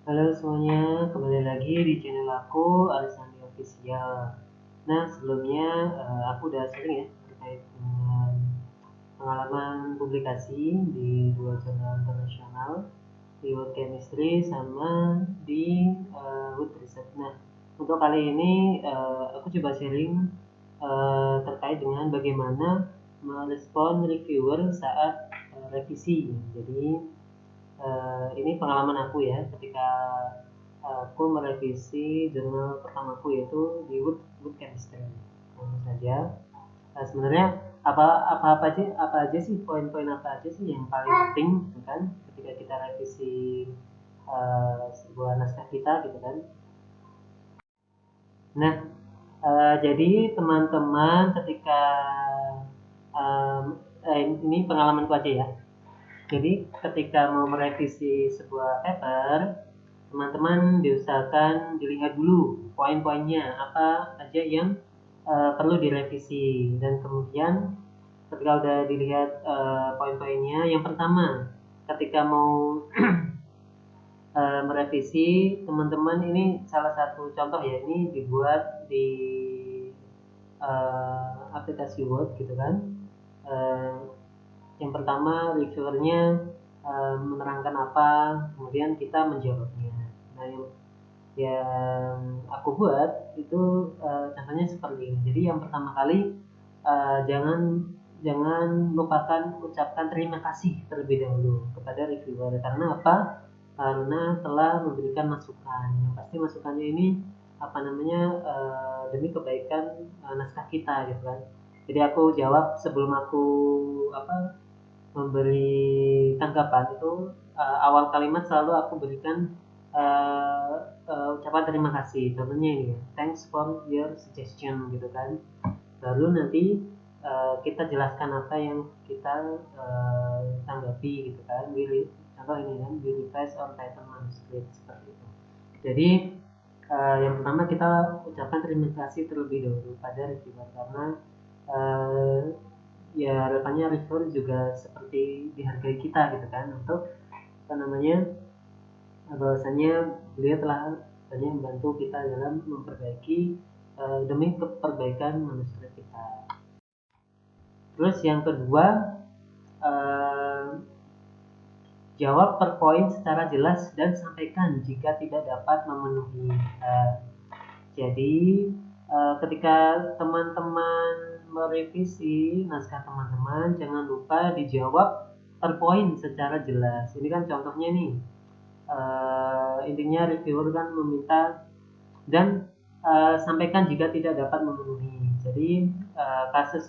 Halo semuanya, kembali lagi di channel aku, Alisandi Official. Nah, sebelumnya aku udah sering ya terkait dengan pengalaman publikasi di dua jurnal internasional, di World Chemistry sama di Wood Research. Nah, untuk kali ini aku coba sharing terkait dengan bagaimana merespon reviewer saat revisi. Jadi ini pengalaman aku ya ketika aku merevisi jurnal pertamaku yaitu di Wood Chemistry. Tentu saja. Sebenarnya apa aja sih poin-poin apa aja sih yang paling penting gitu kan ketika kita revisi sebuah naskah kita gitu kan. Nah, jadi teman-teman ketika ini pengalamanku aja ya. Jadi ketika mau merevisi sebuah paper, teman-teman diusahakan dilihat dulu poin-poinnya apa aja yang perlu direvisi dan kemudian ketika udah dilihat poin-poinnya, yang pertama ketika mau merevisi teman-teman ini salah satu contoh ya ini dibuat di aplikasi Word gitu kan. Eh, yang pertama reviewernya menerangkan apa, kemudian kita menjawabnya. Nah, yang aku buat itu contohnya seperti ini. Jadi yang pertama kali jangan jangan lupakan ucapkan terima kasih terlebih dahulu kepada reviewer. Karena apa? Karena telah memberikan masukan. Yang pasti masukannya ini apa namanya demi kebaikan naskah kita gitu kan. Jadi aku jawab sebelum aku apa memberi tanggapan itu awal kalimat selalu aku berikan ucapan terima kasih. Contohnya ini ya, thanks for your suggestion gitu kan. Lalu nanti kita jelaskan apa yang kita tanggapi gitu kan. Contoh ini kan, we revise our title manuscript seperti itu. Jadi yang pertama kita ucapkan terima kasih terlebih dahulu pada reviewer karena uh, ya harapannya reviewer juga seperti dihargai kita gitu kan untuk apa namanya bahwasanya beliau telah banyak membantu kita dalam memperbaiki demi perbaikan manuskrip kita. Terus yang kedua eh, jawab per poin secara jelas dan sampaikan jika tidak dapat memenuhi. Jadi ketika teman-teman merevisi naskah teman-teman, jangan lupa dijawab per poin secara jelas. Ini kan contohnya nih, intinya reviewer kan meminta dan sampaikan jika tidak dapat memenuhi. Jadi kasus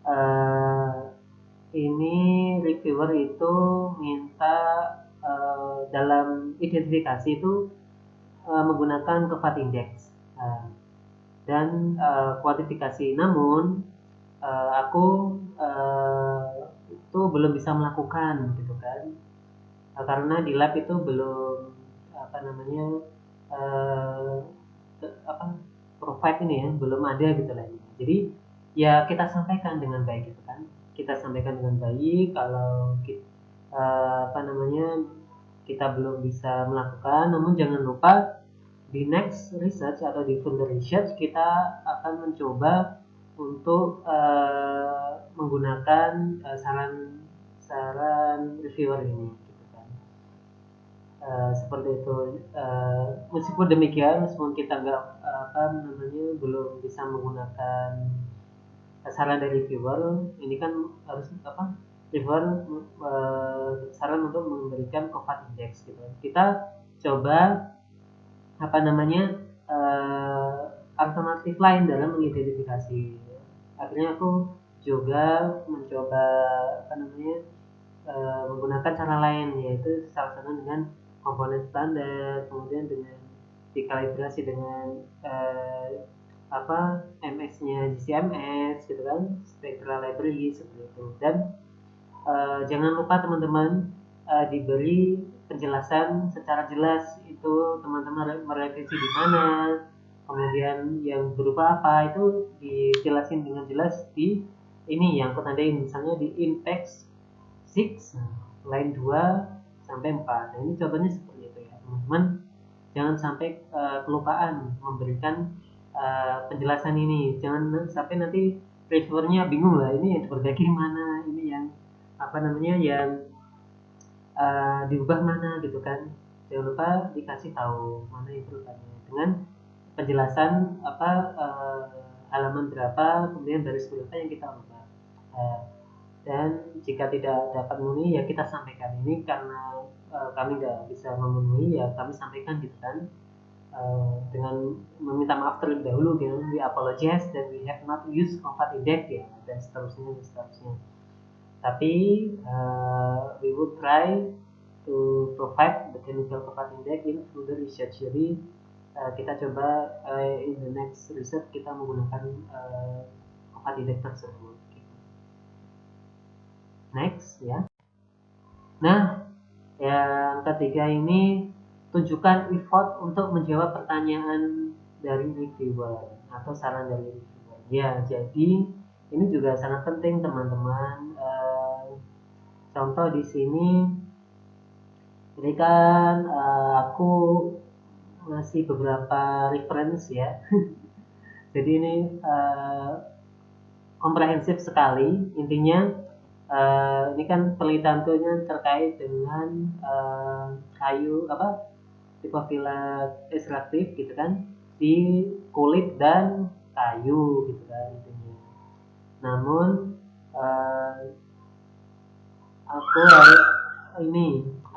uh, ini reviewer itu minta dalam identifikasi itu menggunakan Kevat Index dan kuantifikasi. Namun aku itu belum bisa melakukan gitu kan. Karena di lab itu belum apa namanya uh, apa provide ini ya belum ada gitu lah. Jadi ya kita sampaikan dengan baik gitu kan. Kita sampaikan dengan baik kalau kita, apa namanya kita belum bisa melakukan, namun jangan lupa di next research atau di further research kita akan mencoba untuk menggunakan saran reviewer ini gitu kan. Seperti itu. Meskipun demikian meskipun kita nggak apa namanya belum bisa menggunakan saran dari reviewer, ini kan harus apa reviewer saran untuk memberikan Covat Index gitu. Kita coba apa namanya alternatif lain dalam mengidentifikasi. Akhirnya aku juga mencoba apa namanya menggunakan cara lain, yaitu salah satu dengan komponen standar, kemudian dengan dikalibrasi dengan apa MS-nya GCMS gitu kan, spectral library seperti itu. Dan jangan lupa teman-teman diberi penjelasan secara jelas itu teman-teman merevisi di mana, kemudian yang berupa apa itu dijelasin dengan jelas di ini yang aku tandain misalnya di in text 6 line 2 sampai 4. Nah, ini contohnya seperti itu ya teman-teman. Jangan sampai kelupaan memberikan penjelasan ini. Jangan sampai nanti reviewernya bingung lah, ini yang diperbaiki mana, ini yang apa namanya, yang diubah mana gitu kan. Jangan lupa dikasih tahu mana improvementnya dengan penjelasan apa, halaman berapa, kemudian baris berapa yang kita ubah. Dan jika tidak dapat memenuhi ya kita sampaikan, ini karena kami nggak bisa memenuhi ya kami sampaikan gitu kan. Dengan meminta maaf terlebih dahulu gitu, we apologize that we have not used comfort index ya, dan seterusnya. Tapi we will try to provide the chemical comfort index in further research. Jadi kita coba in the next research kita menggunakan comfort index tersebut. Next ya. Nah, yang ketiga ini tunjukkan effort untuk menjawab pertanyaan dari reviewer atau saran dari reviewer. Ya, jadi ini juga sangat penting teman-teman. Contoh di sini, ini kan aku ngasih beberapa reference ya. Jadi ini komprehensif sekali. Intinya ini kan penelitiannya terkait dengan kayu apa, Lipofila ekstraktif gitu kan di kulit dan kayu gitu kan intinya. Namun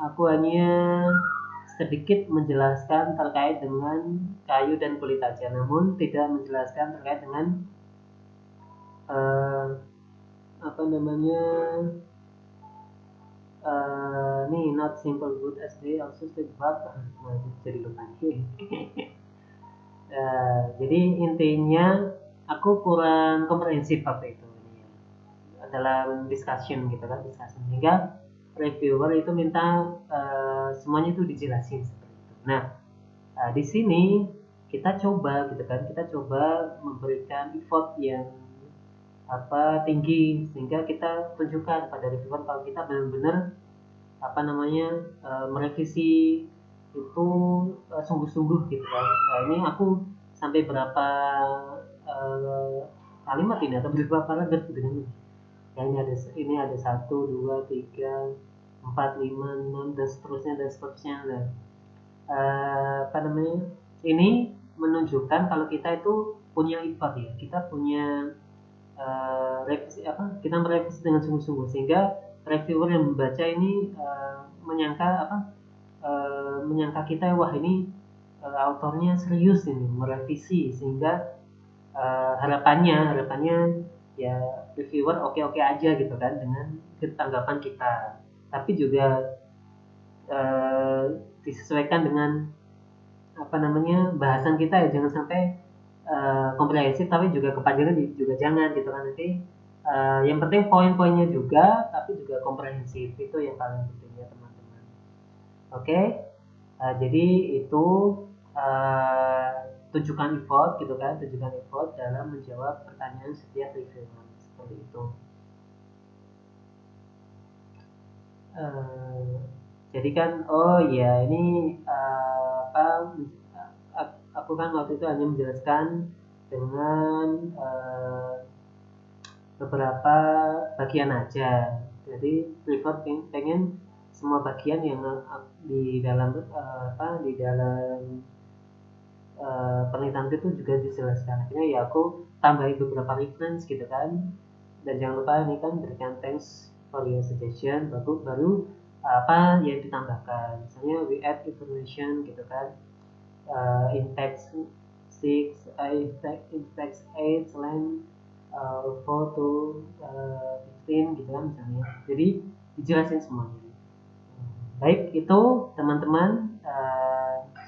aku hanya sedikit menjelaskan terkait dengan kayu dan kulit aja, namun tidak menjelaskan terkait dengan apa namanya, nih not simple good as they also state but jadi lupa nih. Jadi intinya aku kurang komprehensif waktu itu dalam discussion gitu kan, sehingga reviewer itu minta semuanya itu dijelasin seperti itu. Nah, di sini kita coba gitu kan, kita coba memberikan effort yang apa tinggi, sehingga kita tunjukkan pada reviewer kalau kita benar-benar apa namanya merevisi itu sungguh-sungguh gitu kan. Nah, ini aku sampai berapa kalimat ini atau berapa paragraf gitu kan. Ya, ini ada 1, 2, 3, 4, 5, 6 dan seterusnya. Nah, apa namanya, ini menunjukkan kalau kita itu punya effort ya, kita punya revisi apa, kita merevisi dengan sungguh-sungguh, sehingga reviewer yang membaca ini menyangka kita, wah ini autornya serius ini merevisi, sehingga harapannya ya reviewer oke aja gitu kan dengan tanggapan kita, tapi juga disesuaikan dengan apa namanya bahasan kita ya, jangan sampai komprehensif tapi juga kepanjangan juga jangan gitu kan. Nanti yang penting poin-poinnya juga tapi juga komprehensif, itu yang paling penting ya teman-teman. Oke. Jadi itu tunjukkan effort gitu kan, tunjukkan effort dalam menjawab pertanyaan setiap reviewer seperti itu. Jadi kan oh ya ini apa, aku kan waktu itu hanya menjelaskan dengan beberapa bagian aja. Jadi reviewer pengen semua bagian yang di dalam di dalam penelitian itu juga dijelaskan. Akhirnya ya aku tambahin beberapa reference gitu kan, dan jangan lupa ini kan berikan thanks for your suggestion, baru apa yang ditambahkan, misalnya we add information gitu kan, in text 6 in text 8 line 4 to 15 gitu kan misalnya, jadi dijelasin semuanya. Baik, itu teman-teman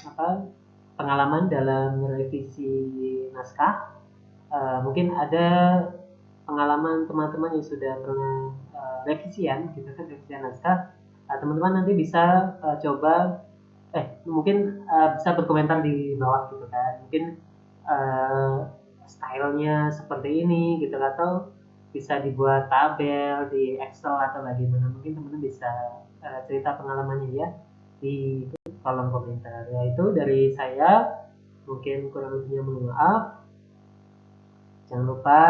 apa pengalaman dalam revisi naskah. Mungkin ada pengalaman teman-teman yang sudah pernah revisian gitu kan, revisian naskah. Teman-teman nanti bisa coba mungkin bisa berkomentar di bawah gitu kan, mungkin stylenya seperti ini gitu, atau bisa dibuat tabel di Excel atau bagaimana, mungkin teman-teman bisa cerita pengalamannya ya di kolom komentar. Ya, itu dari saya, mungkin kurang lebihnya mohon maaf. Jangan lupa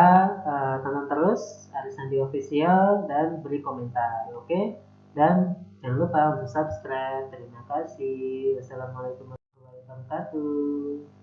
tonton terus Arisandi Official dan beri komentar, oke? Dan jangan lupa untuk subscribe. Terima kasih. Wassalamualaikum warahmatullahi wabarakatuh.